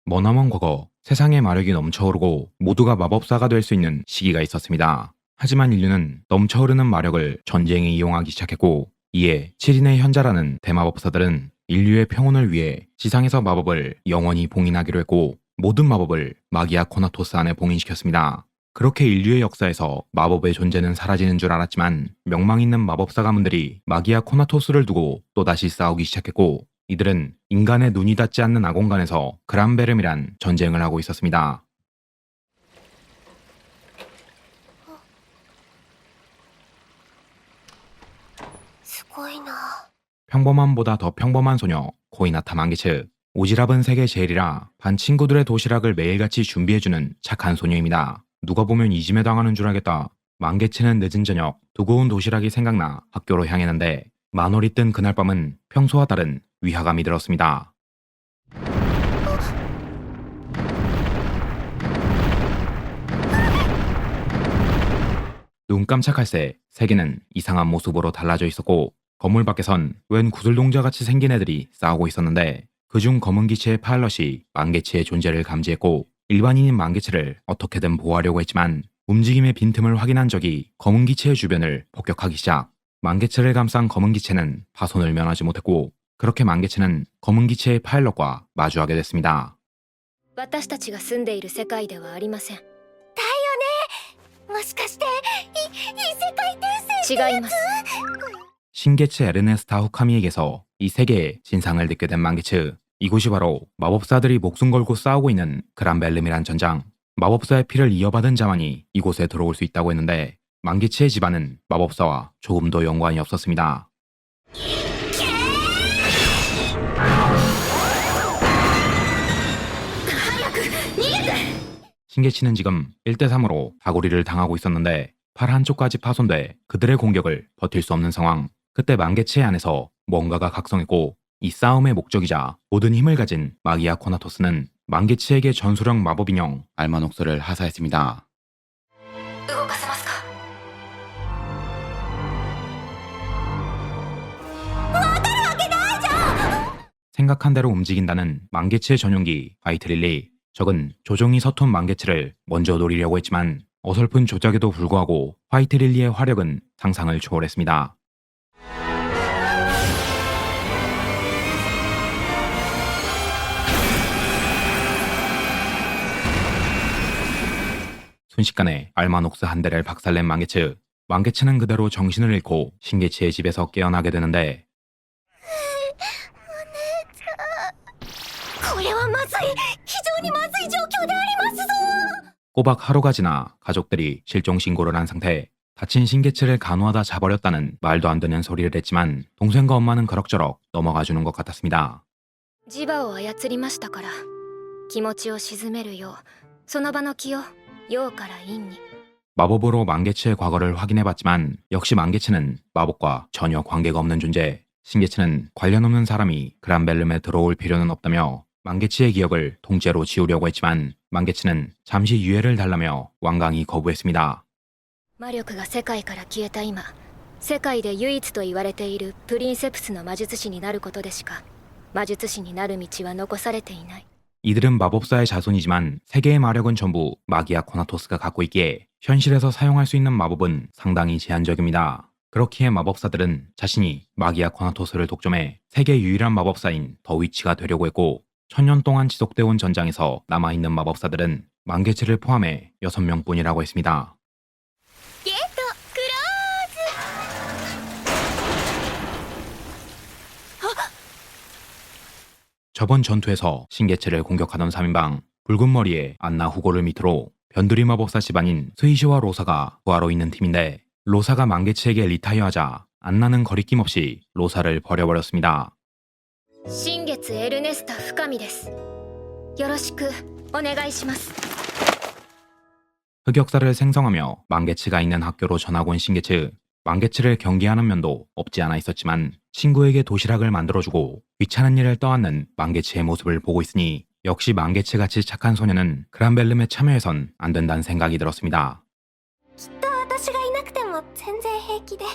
머나먼 과거, 세상의 마력이 넘쳐오르고 모두가 마법사가 될 수 있는 시기가 있었습니다. 하지만 인류는 넘쳐흐르는 마력을 전쟁에 이용하기 시작했고, 이에 7인의 현자라는 대마법사들은 인류의 평온을 위해 지상에서 마법을 영원히 봉인하기로 했고, 모든 마법을 마기아 코나토스 안에 봉인시켰습니다. 그렇게 인류의 역사에서 마법의 존재는 사라지는 줄 알았지만, 명망 있는 마법사 가문들이 마기아 코나토스를 두고 또다시 싸우기 시작했고, 이들은 인간의 눈이 닿지 않는 아공간에서 그란베름이란 전쟁을 하고 있었습니다. 평범함보다 더 평범한 소녀 코이나타 망게츠. 오지랖은 세계 제일이라 반 친구들의 도시락을 매일같이 준비해주는 착한 소녀입니다. 누가 보면 이짐에 당하는 줄 알겠다. 망게츠는 늦은 저녁 두고 온 도시락이 생각나 학교로 향했는데, 만월이 뜬 그날 밤은 평소와 다른 위화감이 들었습니다. 눈 깜짝할 새 세계는 이상한 모습으로 달라져 있었고, 건물 밖에선 웬 구슬동자같이 생긴 애들이 싸우고 있었는데, 그중 검은 기체의 파일럿이 망게츠의 존재를 감지했고 일반인인 망게츠를 어떻게든 보호하려고 했지만, 움직임의 빈틈을 확인한 적이 검은 기체의 주변을 폭격하기 시작. 망게츠를 감싼 검은 기체는 파손을 면하지 못했고, 그렇게 망게츠는 검은 기체의 파일럿과 마주하게 됐습니다. 私たちが住んでいる世界ではありません。もしかして異世界転生違います。 신게츠 에르네스타 후카미에게서 이 세계의 진상을 듣게 된 망게츠. 이곳이 바로 마법사들이 목숨 걸고 싸우고 있는 그란벨름이란 전장. 마법사의 피를 이어받은 자만이 이곳에 들어올 수 있다고 했는데, 망게츠의 집안은 마법사와 조금도 연관이 없었습니다. 신게츠는 지금 1대3으로 다구리를 당하고 있었는데, 팔 한쪽까지 파손돼 그들의 공격을 버틸 수 없는 상황. 그때 망게츠의 안에서 뭔가가 각성했고, 이 싸움의 목적이자 모든 힘을 가진 마기아 코나토스는 망게츠에게 전술형 마법 인형 알마녹스를 하사했습니다. 動かせますか? 생각한 대로 움직인다는 망게츠의 전용기 화이트릴리. 적은 조종이 서툰 망게츠를 먼저 노리려고 했지만, 어설픈 조작에도 불구하고 화이트릴리의 화력은 상상을 초월했습니다. 순식간에 알마녹스 한 대를 박살낸 망게츠. 망게츠는 그대로 정신을 잃고 신게츠의 집에서 깨어나게 되는데, これはまずい非常にまずい状況でありますぞ 꼬박 하루가 지나 가족들이 실종 신고를 한 상태. 다친 신게츠를 간호하다 자버렸다는 말도 안 되는 소리를 했지만, 동생과 엄마는 그럭저럭 넘어가 주는 것 같았습니다. 磁場を操りましたから、気持ちを鎮めるようその場の気を陽から陰に。 마법으로 망게츠의 과거를 확인해봤지만, 역시 망게츠는 마법과 전혀 관계가 없는 존재. 신게츠는 관련 없는 사람이 그란벨름에 들어올 필요는 없다며 망게츠의 기억을 통째로 지우려고 했지만, 망게츠는 잠시 유예를 달라며 완강히 거부했습니다. 魔力が世界から消えた今、世界で唯一と言われているプリンセプスの魔術師になることでしか魔術師になる道は残されていない。 이들은 마법사의 자손이지만 세계의 마력은 전부 마기아 코나토스가 갖고 있기에 현실에서 사용할 수 있는 마법은 상당히 제한적입니다. 그렇기에 마법사들은 자신이 마기아 코나토스를 독점해 세계 유일한 마법사인 더위치가 되려고 했고, 1000년 동안 지속되어 온 전장에서 남아있는 마법사들은 망게츠를 포함해 6명뿐이라고 했습니다. ゲートクローズ 저번 전투에서 신게츠를 공격하던 3인방, 붉은 머리에 안나 후고를 밑으로 변두리 마법사 집안인 스이시와 로사가 구하러 있는 팀인데, 로사가 망게츠에게 리타이어하자 안나는 거리낌 없이 로사를 버려버렸습니다. 新月エルネスタ深見です。よろしくお願いします。 흑역사를 생성하며 망게츠가 있는 학교로 전학 온 신게츠. 망게츠를 경계하는 면도 없지 않아 있었지만, 친구에게 도시락을 만들어주고 귀찮은 일을 떠안는 망게츠의 모습을 보고 있으니, 역시 망게츠같이 착한 소녀는 그란벨름에 참여해선 안 된다는 생각이 들었습니다. きっと私がいなくても全然平気で、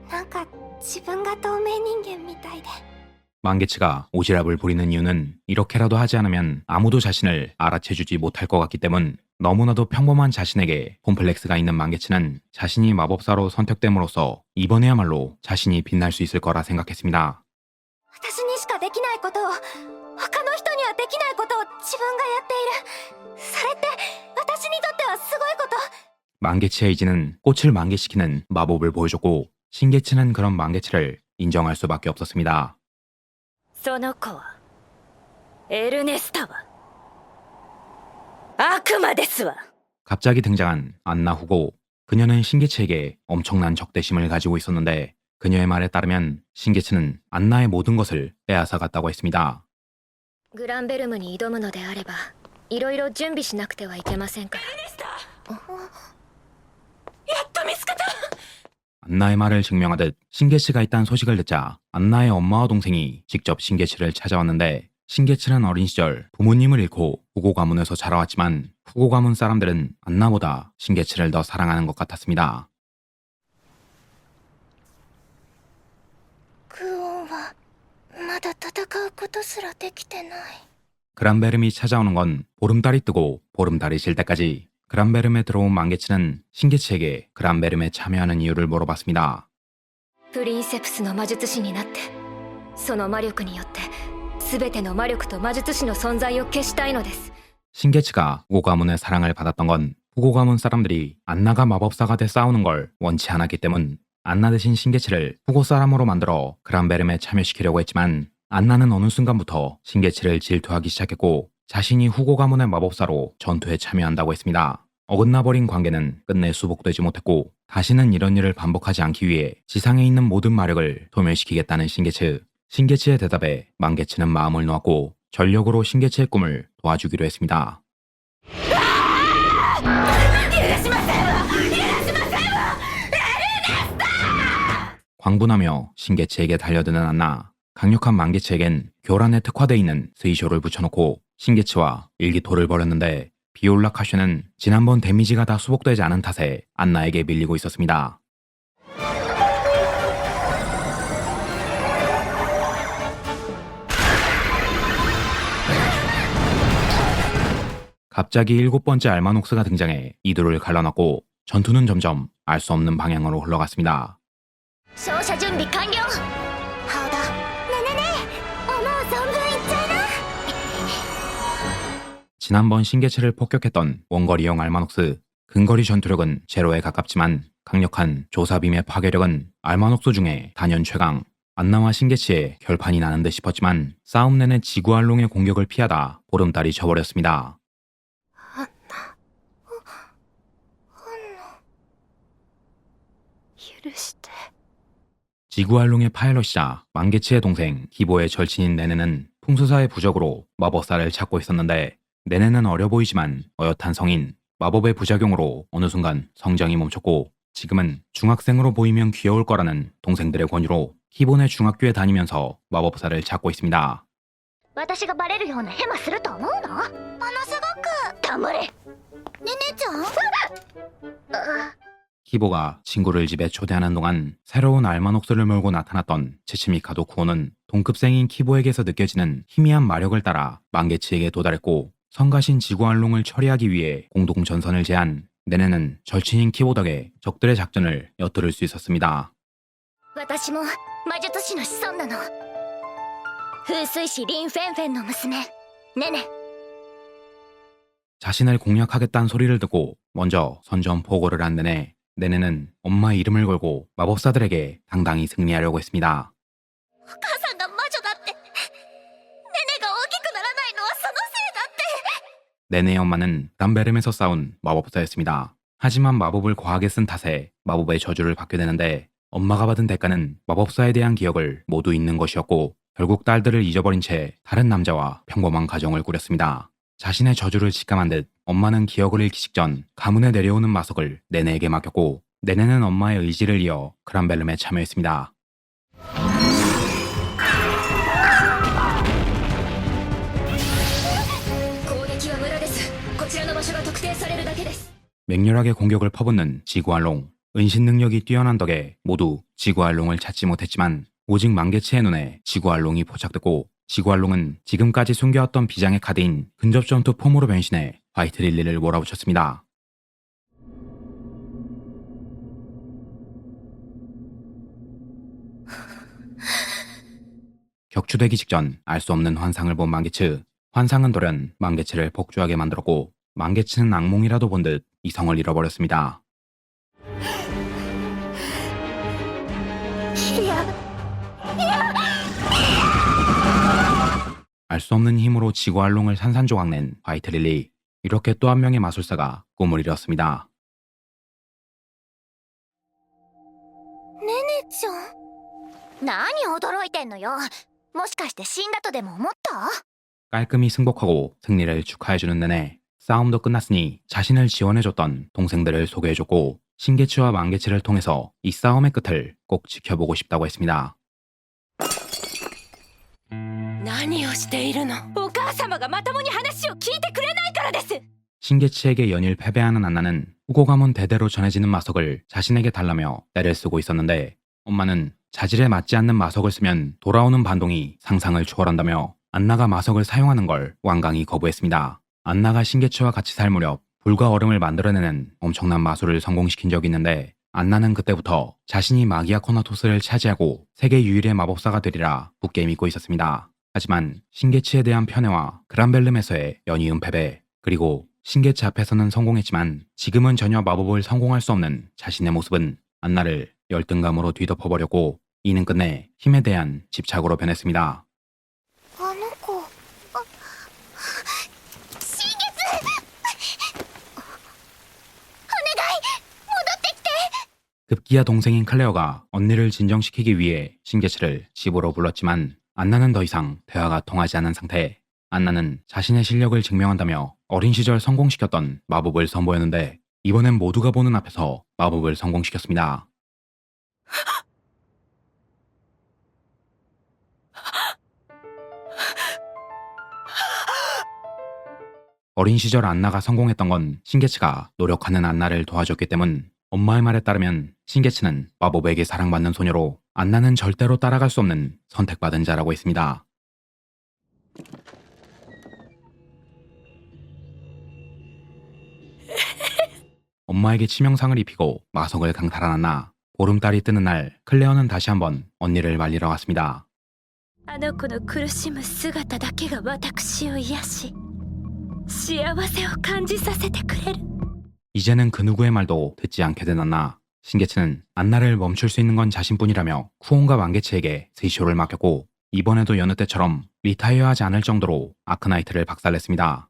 なんか自分が透明人間みたいで 망개치가 오지랖을 부리는 이유는 이렇게라도 하지 않으면 아무도 자신을 알아채주지 못할 것 같기 때문. 너무나도 평범한 자신에게 콤플렉스가 있는 망개치는 자신이 마법사로 선택됨으로써 이번에야말로 자신이 빛날 수 있을 거라 생각했습니다. 私にしかできないことを他の人にはできないことを自分がやっている。それって私にとってはすごいこと。 망개치의 의지는 꽃을 만개시키는 마법을 보여줬고 신개치는 그런 망개치를 인정할 수밖에 없었습니다. その子はエルネスタは悪魔ですわ。 갑자기 등장한 안나 후고. 그녀는 신개치에게 엄청난 적대심을 가지고 있었는데 그녀의 말에 따르면 신개치는 안나의 모든 것을 빼앗아갔다고 했습니다. グランベルムに挑むのであればいろいろ準備しなくてはいけませんから。やっと見つけた。 안나의 말을 증명하듯 신개치가 있다는 소식을 듣자 안나의 엄마와 동생이 직접 신개치를 찾아왔는데 신개치는 어린 시절 부모님을 잃고 후고 가문에서 자라왔지만 후고 가문 사람들은 안나보다 신개치를 더 사랑하는 것 같았습니다. クオンはまだ戦うことすらできてない。 그란베름이 찾아오는 건 보름달이 뜨고 보름달이 질 때까지. 그란베름에 들어온 망개치는 신개치에게 그란베름에 참여하는 이유를 물어봤습니다. プリンセプスの魔術師になってその魔力によって全ての魔力と魔術師の存在を消したいのです。 신개치가 후고 가문의 사랑을 받았던 건 후고 가문 사람들이 안나가 마법사가 돼 싸우는 걸 원치 않았기 때문. 안나 대신 신개치를 후고 사람으로 만들어 그란베름에 참여시키려고 했지만 안나는 어느 순간부터 신개치를 질투하기 시작했고 자신이 후고 가문의 마법사로 전투에 참여한다고 했습니다. 어긋나버린 관계는 끝내 수복되지 못했고 다시는 이런 일을 반복하지 않기 위해 지상에 있는 모든 마력을 소멸시키겠다는 신개치. 신개치의 대답에 망개치는 마음을 놓았고 전력으로 신개치의 꿈을 도와주기로 했습니다. 광분하며 신개치에게 달려드는 안나. 강력한 망개치에겐 교란에 특화되어 있는 스이쇼를 붙여놓고 신개치와 일기토를 벌였는데 비올라 카슈는 지난번 데미지가 다 수복되지 않은 탓에 안나에게 밀리고 있었습니다. 갑자기 7번째 알마녹스가 등장해 이들을 갈라놨고 전투는 점점 알 수 없는 방향으로 흘러갔습니다. 照射準備完了。好だ。ねねね思う存分いっちゃいな。 지난번 신개체를 폭격했던 원거리형 알마녹스. 근거리 전투력은 제로에 가깝지만 강력한 조사빔의 파괴력은 알마녹스 중에 단연 최강. 안나와 신개치의 결판이 나는 듯 싶었지만 싸움 내내 지구알롱의 공격을 피하다 보름달이 져버렸습니다. 許して。 지구알롱의 파일럿이자 망개치의 동생 기보의 절친인 네네는 풍수사의 부적으로 마법사를 찾고 있었는데 네네는 어려 보이지만 어엿한 성인. 마법의 부작용으로 어느 순간 성장이 멈췄고 지금은 중학생으로 보이면 귀여울 거라는 동생들의 권유로 기본의 중학교에 다니면서 마법사를 찾고 있습니다. 私がバレるようなヘマすると思うの？ものすごく。黙れ。ねねちゃん？ 기보가 친구를 집에 초대하는 동안 새로운 알마녹스를 몰고 나타났던 치치미카도 쿠오는 동급생인 키보에게서 느껴지는 희미한 마력을 따라 망개치에게 도달했고 성가신 지구알롱을 처리하기 위해 공동전선을 제안. 네네는 절친인 키보 덕에 적들의 작전을 엿들을 수 있었습니다. 私も魔術師の子孫なの。風水師リン・フェンフェンの娘ねね。 자신을 공략하겠다는 소리를 듣고 먼저 선전포고를 한 네네는 엄마의 이름을 걸고 마법사들에게 당당히 승리하려고 했습니다. お母さんが魔女だって。ねねが大きくならないのはそのせいだって。 네네의 엄마는 람베름에서 싸운 마법사였습니다. 하지만 마법을 과하게 쓴 탓에 마법의 저주를 받게 되는데 엄마가 받은 대가는 마법사에 대한 기억을 모두 잊는 것이었고 결국 딸들을 잊어버린 채 다른 남자와 평범한 가정을 꾸렸습니다. 자신의 저주를 직감한 듯 엄마는 기억을 잃기 직전 가문에 내려오는 마석을 네네에게 맡겼고 네네는 엄마의 의지를 이어 그란벨름에 참여했습니다. 맹렬하게 공격을 퍼붓는 지구알롱. 은신 능력이 뛰어난 덕에 모두 지구알롱을 찾지 못했지만 오직 만개치의 눈에 지구알롱이 포착됐고 지구알롱은 지금까지 숨겨왔던 비장의 카드인 근접전투 폼으로 변신해 화이트 릴리를 몰아붙였습니다. 격추되기 직전 알 수 없는 환상을 본 만개츠. 환상은 돌연 만개츠를 폭주하게 만들었고 만개츠는 악몽이라도 본 듯 이성을 잃어버렸습니다. 알 수 없는 힘으로 지구알롱을 산산조각낸 화이트 릴리. 이렇게 또 한 명의 마술사가 꿈을 이뤘습니다. ネネちゃん。何驚いてんのよ。もしかして死んだとでも思った？ 깔끔히 승복하고 승리를 축하해주는 내내 싸움도 끝났으니 자신을 지원해줬던 동생들을 소개해줬고 신개츠와 만개츠를 통해서 이 싸움의 끝을 꼭 지켜보고 싶다고 했습니다. 何をしているの？お母様がまともに話を聞いてくれないからです。 신개츠에게 연일 패배하는 안나는 후고 가문 대대로 전해지는 마석을 자신에게 달라며 떼를 쓰고 있었는데 엄마는 자질에 맞지 않는 마석을 쓰면 돌아오는 반동이 상상을 초월한다며 안나가 마석을 사용하는 걸 완강히 거부했습니다. 안나가 신개츠와 같이 살 무렵 불과 얼음을 만들어내는 엄청난 마술을 성공시킨 적이 있는데 안나는 그때부터 자신이 마기아 코나토스를 차지하고 세계 유일의 마법사가 되리라 굳게 믿고 있었습니다. 하지만 신개츠에 대한 편애와 그란벨름에서의 연이은 패배 그리고 신개츠 앞에서는 성공했지만 지금은 전혀 마법을 성공할 수 없는 자신의 모습은 안나를 열등감으로 뒤덮어버렸고 이는 끝내 힘에 대한 집착으로 변했습니다. あの子。新月。お願い、戻ってきて。 급기야 동생인 클레어가 언니를 진정시키기 위해 신개츠를 집으로 불렀지만 안나는 더 이상 대화가 통하지 않은 상태. 안나는 자신의 실력을 증명한다며 어린 시절 성공시켰던 마법을 선보였는데 이번엔 모두가 보는 앞에서 마법을 성공시켰습니다. 어린 시절 안나가 성공했던 건 신개츠가 노력하는 안나를 도와줬기 때문. 엄마의 말에 따르면 신개츠는 마법에게 사랑받는 소녀로 안나는 절대로 따라갈 수 없는 선택받은 자라고 했습니다. 엄마에게 치명상을 입히고 마석을 강탈한 안나. 보름달이 뜨는 날 클레어는 다시 한번 언니를 말리러 갔습니다. あの子の苦しむ姿だけが私を癒し幸せを感じさせてくれる 이제는 그 누구의 말도 듣지 않게 된 안나. 신개츠는 안나를 멈출 수 있는 건 자신뿐이라며 쿠온과 만개츠에게 세이쇼를 맡겼고 이번에도 여느 때처럼 리타이어하지 않을 정도로 아크나이트를 박살냈습니다.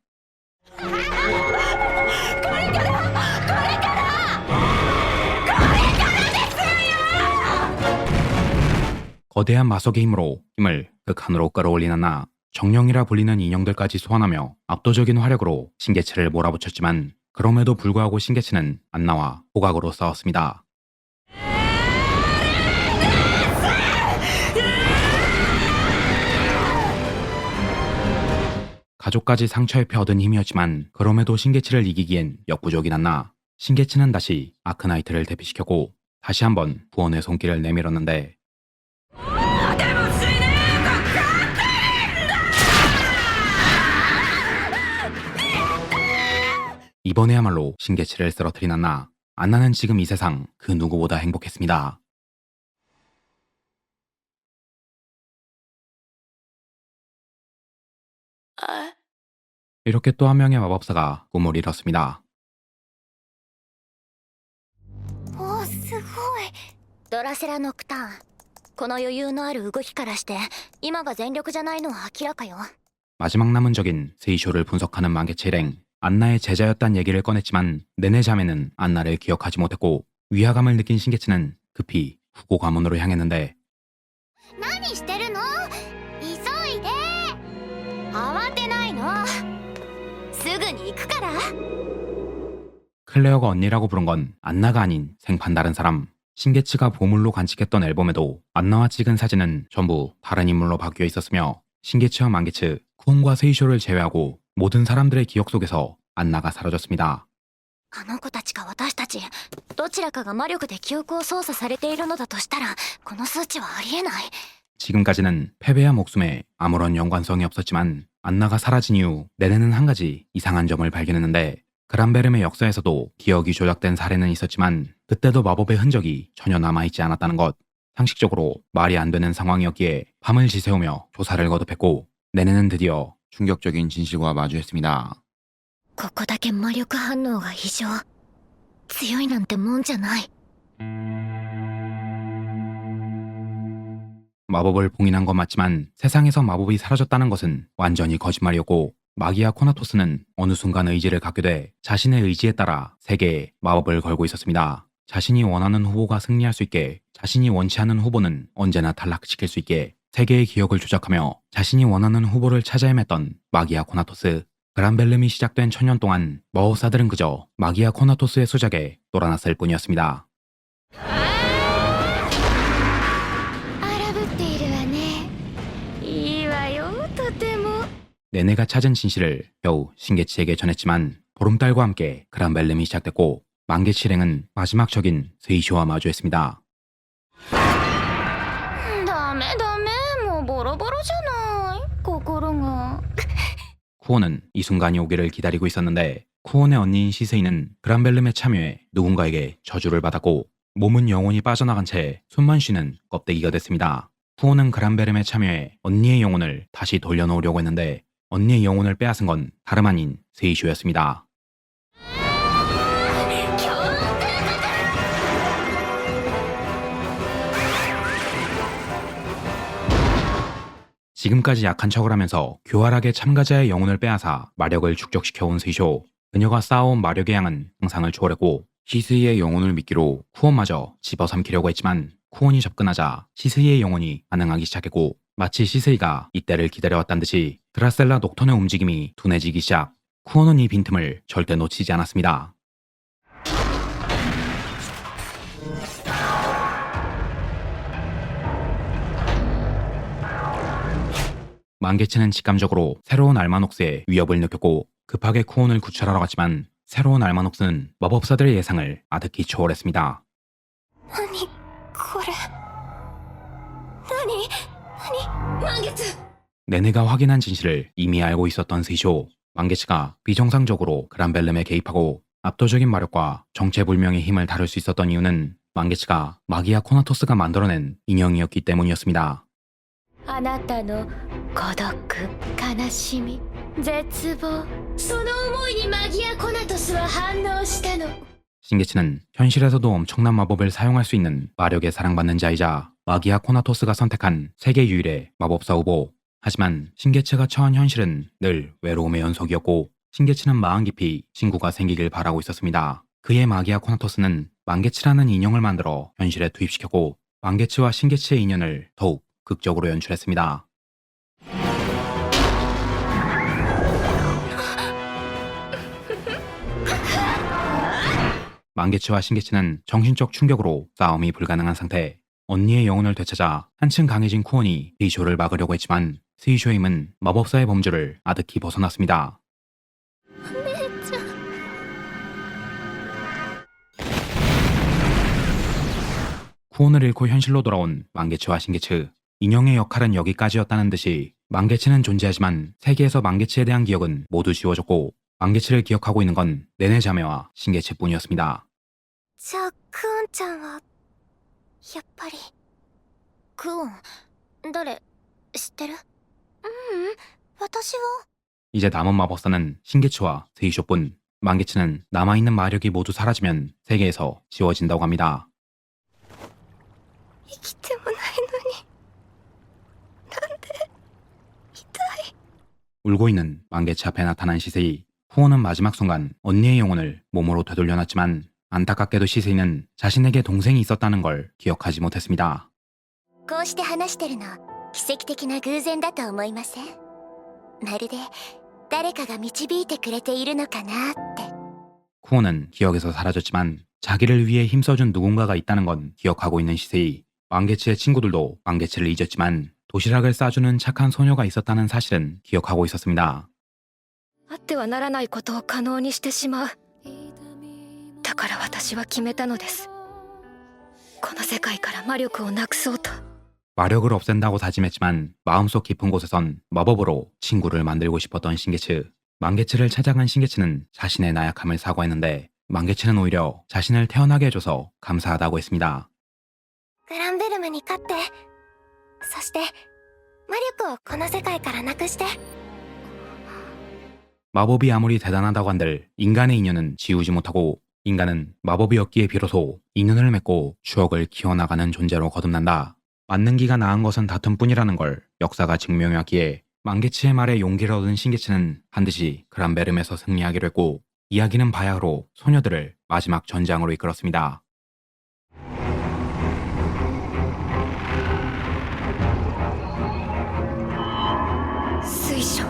거대한 마석의 힘으로 힘을 극한으로 끌어올린 안나. 정령이라 불리는 인형들까지 소환하며 압도적인 화력으로 신개츠를 몰아붙였지만 그럼에도 불구하고 신개츠는 안나와 호각으로 싸웠습니다. 가족까지 상처 입혀 얻은 힘이었지만 그럼에도 신개츠를 이기기엔 역부족인 안나. 신개츠는 다시 아크나이트를 대피시켰고 다시 한번 구원의 손길을 내밀었는데 이번에야말로 신개츠를 쓰러뜨린 안나. 안나는 지금 이 세상 그 누구보다 행복했습니다. 이렇게 또 한 명의 마법사가 꿈을 이뤘습니다. お、すごい。ドラセラ・ノクターン。この余裕のある動きからして今が全力じゃないのは明らかよ。 마지막 남은 적인 세이쇼를 분석하는 만개츠 일행. 안나의 제자였단 얘기를 꺼냈지만 내내 자매는 안나를 기억하지 못했고 위화감을 느낀 신개츠는 급히 후고 가문으로 향했는데 何してるの？急いで。慌てないの。すぐに行くから。 클레어가 언니라고 부른 건 안나가 아닌 생판 다른 사람. 신개츠가 보물로 간직했던 앨범에도 안나와 찍은 사진은 전부 다른 인물로 바뀌어 있었으며 신개츠와 만개츠, 쿠온과 세이쇼를 제외하고 모든 사람들의 기억 속에서 안나가 사라졌습니다. あの子たちか私たちどちらかが魔力で記憶を操作されているのだとしたらこの数値はありえない。 지금까지는 패배와 목숨에 아무런 연관성이 없었지만 안나가 사라진 이후 네네는 한 가지 이상한 점을 발견했는데 그란베름의 역사에서도 기억이 조작된 사례는 있었지만 그때도 마법의 흔적이 전혀 남아있지 않았다는 것. 상식적으로 말이 안 되는 상황이었기에 밤을 지새우며 조사를 거듭했고 네네는 드디어 충격적인 진실과 마주했습니다. ここだけ魔力反応が異常。強いなんてもんじゃない。 마법을 봉인한 건 맞지만 세상에서 마법이 사라졌다는 것은 완전히 거짓말이었고 마기아 코나토스는 어느 순간 의지를 갖게 돼 자신의 의지에 따라 세계에 마법을 걸고 있었습니다. 자신이 원하는 후보가 승리할 수 있게, 자신이 원치 않는 후보는 언제나 탈락시킬 수 있게 세계의 기억을 조작하며 자신이 원하는 후보를 찾아 헤맸던 마기아 코나토스. 그란벨름이 시작된 천년 동안 마법사들은 그저 마기아 코나토스의 수작에 놀아났을 뿐이었습니다. 荒ぶっているわね。いいわよ、とても。 네네가 찾은 진실을 겨우 신게치에게 전했지만 보름달과 함께 그란벨름이 시작됐고 만개치 일행은 마지막 적인 스이쇼와 마주했습니다. ダメダメ、もうボロボロじゃない。心が。 쿠온은 이 순간이 오기를 기다리고 있었는데 쿠온의 언니인 시세이는 그란벨름에 참여해 누군가에게 저주를 받았고 몸은 영혼이 빠져나간 채 숨만 쉬는 껍데기가 됐습니다. 쿠온은 그란벨름에 참여해 언니의 영혼을 다시 돌려놓으려고 했는데 언니의 영혼을 빼앗은 건 다름 아닌 스이쇼였습니다. 지금까지 약한 척을 하면서 교활하게 참가자의 영혼을 빼앗아 마력을 축적시켜온 스이쇼. 그녀가 쌓아온 마력의 양은 상상을 초월했고 시스이의 영혼을 미끼로 쿠온마저 집어삼키려고 했지만 쿠온이 접근하자 시스이의 영혼이 반응하기 시작했고 마치 시스이가 이때를 기다려왔단 듯이 드라셀라 녹턴의 움직임이 둔해지기 시작. 쿠온은 이 빈틈을 절대 놓치지 않았습니다. 만개치는 직감적으로 새로운 알마녹스의 위협을 느꼈고 급하게 쿠온을 구출하러 갔지만 새로운 알마녹스는 마법사들의 예상을 아득히 초월했습니다. 何これ。何満月。 네네가 확인한 진실을 이미 알고 있었던 스이쇼. 만개치가 비정상적으로 그란벨름에 개입하고 압도적인 마력과 정체불명의 힘을 다룰 수 있었던 이유는 만개치가 마기아 코나토스가 만들어낸 인형이었기 때문이었습니다. あなたの孤独、悲しみ、絶望、その思いにマギア・コナトスは反応したの。 신게치는 현실에서도 엄청난 마법을 사용할 수 있는 마력에 사랑받는 자이자 마기아 코나토스가 선택한 세계 유일의 마법사 후보. 하지만 신게치가 처한 현실은 늘 외로움의 연속이었고 신게치는 마음 깊이 친구가 생기길 바라고 있었습니다. 그의 마기아 코나토스는 만개치라는 인형을 만들어 현실에 투입시켰고 만개치와 신게치의 인연을 더욱 극적으로 연출했습니다. 만개치와 신게치는 정신적 충격으로 싸움이 불가능한 상태. 언니의 영혼을 되찾아 한층 강해진 쿠온이 스이쇼를 막으려고 했지만 스이쇼의 힘은 마법사의 범주를 아득히 벗어났습니다. お姉ちゃん。 쿠온을 잃고 현실로 돌아온 만개치와 신게치. 인형의 역할은 여기까지였다는 듯이 만개치는 존재하지만 세계에서 만개치에 대한 기억은 모두 지워졌고 만개치를 기억하고 있는 건 네네 자매와 신게치뿐이었습니다. じゃあクオンちゃんはやっぱり。クオン誰知ってる。私は。 이제 남은 마법사는 신게치와 스이쇼뿐. 만개치는 남아있는 마력이 모두 사라지면 세계에서 지워진다고 합니다. 生きてもないのになんで痛い。 울고 있는 만개치 앞에 나타난 시세이. 후오는 마지막 순간 언니의 영혼을 몸으로 되돌려놨지만 안타깝게도 시세이는 자신에게 동생이 있었다는 걸 기억하지 못했습니다. こうして話してるの奇跡的な偶然だと思いません。まるで誰かが導いてくれているのかなって。 쿠오는 기억에서 사라졌지만 자기를 위해 힘써준 누군가가 있다는 건 기억하고 있는 시세이. 만개치의 친구들도 만개치를 잊었지만 도시락을 싸주는 착한 소녀가 있었다는 사실은 기억하고 있었습니다. あってはならないことを可能にしてしまう。から私は決めたのです。この世界から魔力をなくそうと。 마력을 없앤다고 다짐했지만 마음속 깊은 곳에선 마법으로 친구를 만들고 싶었던 신게츠. 망게츠를 찾아간 신게츠는 자신의 나약함을 사과했는데 망게츠는 오히려 자신을 태어나게 해줘서 감사하다고 했습니다. グランベルムに勝って、そして魔力をこの世界からなくして。 마법이 아무리 대단하다고 한들 인간의 인연은 지우지 못하고 인간은 마법이 없기에 비로소 인연을 맺고 추억을 키워나가는 존재로 거듭난다. 만능기가 낳은 것은 다툼뿐이라는 걸 역사가 증명해왔기에 망게츠의 말에 용기를 얻은 신게츠는 반드시 그란베름에서 승리하기로 했고 이야기는 바야흐로 소녀들을 마지막 전장으로 이끌었습니다. 수이쇼.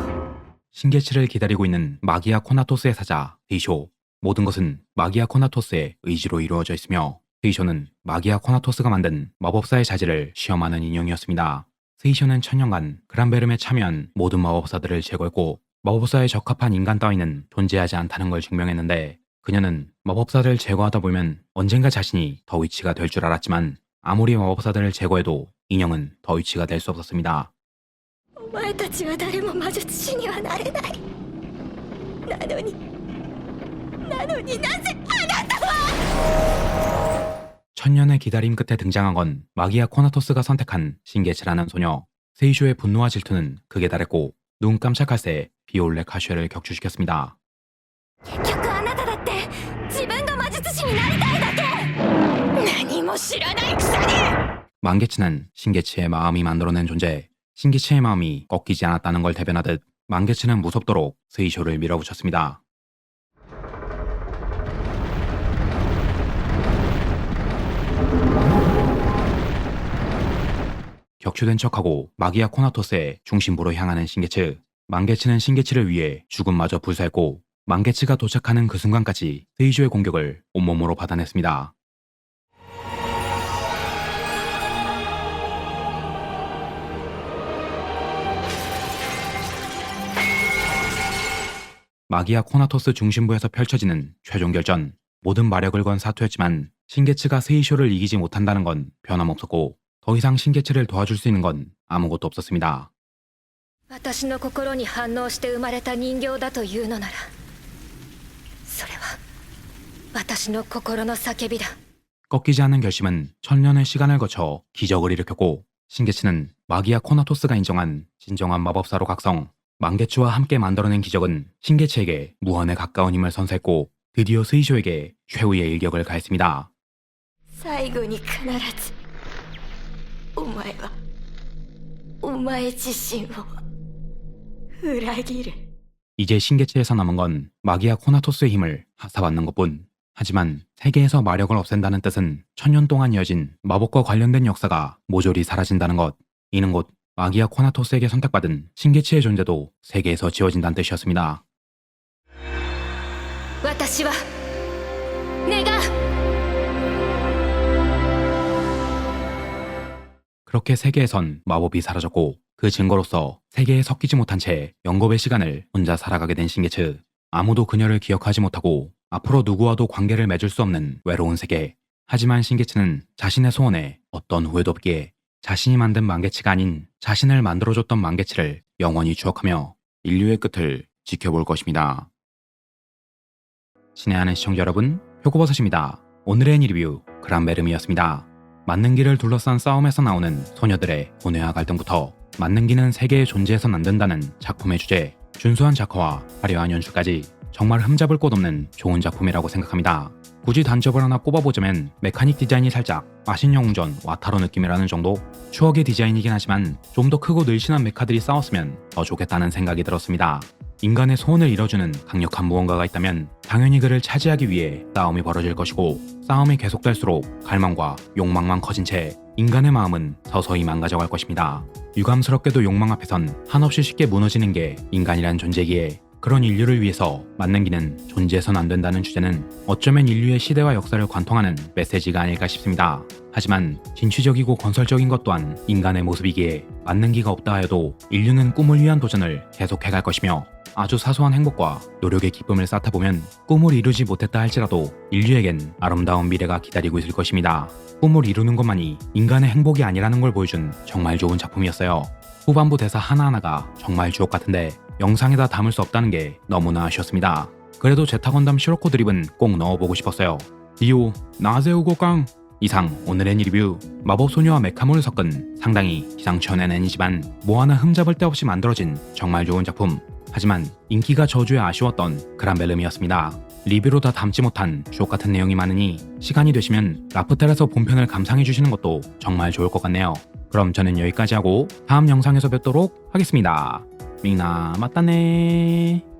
신게츠를 기다리고 있는 마기아 코나토스의 사자 세이쇼. 모든 것은 마기아 코나토스의 의지로 이루어져 있으며 세이쇼는 마기아 코나토스가 만든 마법사의 자질을 시험하는 인형이었습니다. 세이쇼는 천년간 그란베름에 참여한 모든 마법사들을 제거했고 마법사에 적합한 인간 따위는 존재하지 않다는 걸 증명했는데 그녀는 마법사들을 제거하다 보면 언젠가 자신이 더 위치가 될 줄 알았지만 아무리 마법사들을 제거해도 인형은 더 위치가 될 수 없었습니다. お前たちは誰も魔術師にはなれない。なのになぜあなたは。 천년의 기다림 끝에 등장한 건 마기아 코나토스가 선택한 신게츠라는 소녀. 세이쇼의 분노와 질투는 극에 달했고 눈 깜짝할 새 비올레 카슈에를 격추시켰습니다. 結局あなただって自分が魔術師になりたいだけ。何も知らないくせに。 망게츠는 신게츠의 마음이 만들어낸 존재. 신게츠의 마음이 꺾이지 않았다는 걸 대변하듯 망게츠는 무섭도록 세이쇼를 밀어붙였습니다. 격추된 척하고 마기아 코나토스의 중심부로 향하는 신게츠. 망게츠는 신게츠를 위해 죽음마저 불사했고 망게츠가 도착하는 그 순간까지 세이쇼의 공격을 온몸으로 받아냈습니다. 마기아 코나토스 중심부에서 펼쳐지는 최종 결전. 모든 마력을 건 사투였지만 신게츠가 세이쇼를 이기지 못한다는 건 변함없었고 더 이상 신게츠를 도와줄 수 있는 건 아무것도 없었습니다. 私の心に反応して生まれた人形だというのなら、それは私の心の叫びだ。 꺾이지 않는 결심은 천년의 시간을 거쳐 기적을 일으켰고 신게츠는 마기아 코나토스가 인정한 진정한 마법사로 각성. 망게츠와 함께 만들어낸 기적은 신게츠에게 무한에 가까운 힘을 선사했고 드디어 세이쇼에게 최후의 일격을 가했습니다. 最後に必ずお前はお前自身を裏切る。 이제 신게츠에서 남은 건 마기아 코나토스의 힘을 하사받는 것뿐. 하지만 세계에서 마력을 없앤다는 뜻은 천년 동안 이어진 마법과 관련된 역사가 모조리 사라진다는 것. 이는 곧 마기아 코나토스에게 선택받은 신게츠의 존재도 세계에서 지워진다는 뜻이었습니다. 私は願う。 그렇게 세계에선 마법이 사라졌고 그 증거로서 세계에 섞이지 못한 채 영겁의 시간을 혼자 살아가게 된 신게츠. 아무도 그녀를 기억하지 못하고 앞으로 누구와도 관계를 맺을 수 없는 외로운 세계. 하지만 신게츠는 자신의 소원에 어떤 후회도 없기에 자신이 만든 망게츠가 아닌 자신을 만들어줬던 망게츠를 영원히 추억하며 인류의 끝을 지켜볼 것입니다. 친애하는 시청자 여러분, 표고버섯입니다. 오늘의 애니리뷰 그란베름이었습니다. 만능기를 둘러싼 싸움에서 나오는 소녀들의 고뇌와 갈등부터 만능기는 세계에 존재해선 안 된다는 작품의 주제, 준수한 작화와 화려한 연출까지 정말 흠잡을 곳 없는 좋은 작품이라고 생각합니다. 굳이 단점을 하나 꼽아보자면 메카닉 디자인이 살짝 마신영웅전 와타로 느낌이라는 정도? 추억의 디자인이긴 하지만 좀 더 크고 늘씬한 메카들이 싸웠으면 더 좋겠다는 생각이 들었습니다. 인간의 소원을 이뤄주는 강력한 무언가가 있다면 당연히 그를 차지하기 위해 싸움이 벌어질 것이고 싸움이 계속될수록 갈망과 욕망만 커진 채 인간의 마음은 서서히 망가져갈 것입니다. 유감스럽게도 욕망 앞에선 한없이 쉽게 무너지는 게 인간이란 존재기에 그런 인류를 위해서 만능기는 존재해선 안 된다는 주제는 어쩌면 인류의 시대와 역사를 관통하는 메시지가 아닐까 싶습니다. 하지만 진취적이고 건설적인 것 또한 인간의 모습이기에 만능기가 없다 하여도 인류는 꿈을 위한 도전을 계속해갈 것이며 아주 사소한 행복과 노력의 기쁨을 쌓다 보면 꿈을 이루지 못했다 할지라도 인류에겐 아름다운 미래가 기다리고 있을 것입니다. 꿈을 이루는 것만이 인간의 행복이 아니라는 걸 보여준 정말 좋은 작품이었어요. 후반부 대사 하나하나가 정말 주옥 같은데 영상에다 담을 수 없다는 게 너무나 아쉬웠습니다. 그래도 제타건담 시로코 드립은 꼭 넣어보고 싶었어요. 디오 나제우고깡. 이상 오늘의 리뷰. 마법소녀와 메카몰을 섞은 상당히 기상치 않은 애니지만 뭐 하나 흠잡을 데 없이 만들어진 정말 좋은 작품. 하지만 인기가 저주에 아쉬웠던 그란벨름이었습니다. 리뷰로 다 담지 못한 주옥같은 내용이 많으니 시간이 되시면 라프텔에서 본편을 감상해주시는 것도 정말 좋을 것 같네요. 그럼 저는 여기까지 하고 다음 영상에서 뵙도록 하겠습니다. 미나 맞다네.